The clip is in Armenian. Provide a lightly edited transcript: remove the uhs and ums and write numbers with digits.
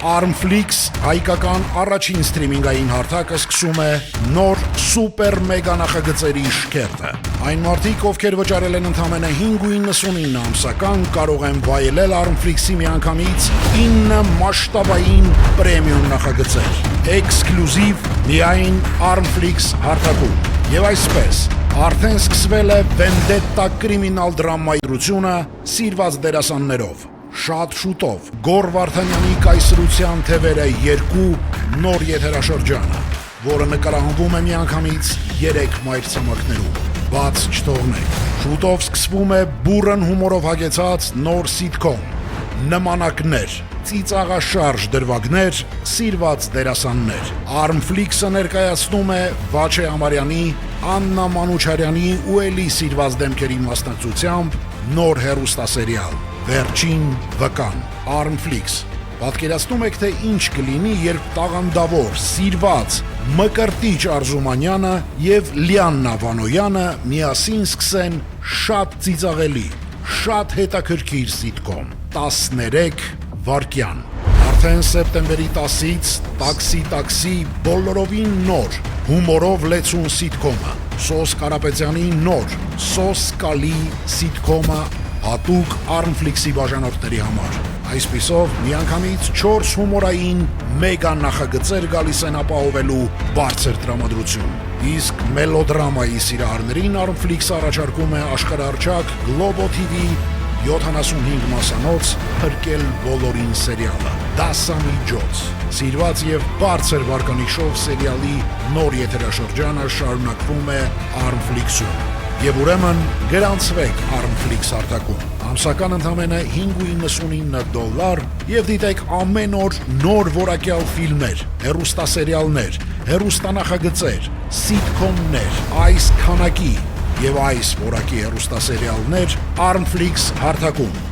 Armflix հայկական առաջին սթրիմինգային հարթակը սկսում է նոր սուպեր մեգա նախագծերի շքերթը։ Այն մարդիկ, ովքեր վճարել են ընդամենը 5.99 ամսական, կարող են վայելել Armflix-ի միանգամից 9 մասշտաբային պրեմիում նախագծեր։ Էքսկլյուզիվ միայն Armflix հարթակում։ Եվ այսպես, արդեն սկսվել է Vendetta կրիմինալ դրամայի սիրված դերասաններով։ Շատ շուտով Գոր Վարդանյանի կայսրության թևերը 2 նոր եթերաշրջանը, որը նկարահանվում է միանգամից 3 մայրցամաքներում։ Բաց չթողնեք։ Շուտով սկսվում է բուրըն հումորով հագեցած նոր սիթքոմ։ Նմանակներ, ծիծաղաշարժ դրվագներ, սիրված դերասաններ։ Armflix-ը ներկայացնում է Վաչե Ամարյանի, Աննա Մանուչարյանի ու էլի սիրված դեմքերի մասնակցությամբ նոր հեռուստասերիալ Վերջին վկան։ Armflix։ Պատկերացնում եք, թե ինչ կլինի, երբ տաղանդավոր, սիրված Մկրտիչ Արզումանյանը եւ Լիաննա Վանոյանը միասին սկսեն շատ ծիծաղելի, շատ հետաքրքիր սիթքոմ 13 վայրկյան։ Արդեն սեպտեմբերի 10-ից Տաքսի բոլորովին նոր հումորով լեցուն սիթքոմը, Սոս Կարապետյանի նոր Սոս Կալի սիթքոմը հատուկ Armflix-ի բաժանորդների համար։ Այսպիսով միանգամից 4 հումորային մեգա նախագծեր գալիս են ապահովելու բարձր տրամադրություն։ Իսկ մելոդրամայի սիրահարներին Armflix առաջարկում է աշխարհահռչակ Globo TV 75 մասանոց «Փրկել բոլորին» սերիալը։ Դասամիջոց, սիրված եւ բարձր վարկանիշով սերիալի նոր եթերաշրջանը շարունակվում է Armflix-ում։ Եվ ուրեմն գրանցվեք Armflix հարթակում։ Ամսական ընդամենը $5.99 եւ դիտեք ամեն օր նոր որակյալ ֆիլմեր, հեռուստասերիալներ, հեռուստանախագծեր, սիթքոմներ, այս քանակի եւ այս որակի հեռուստասերիալներ Armflix հարթակում։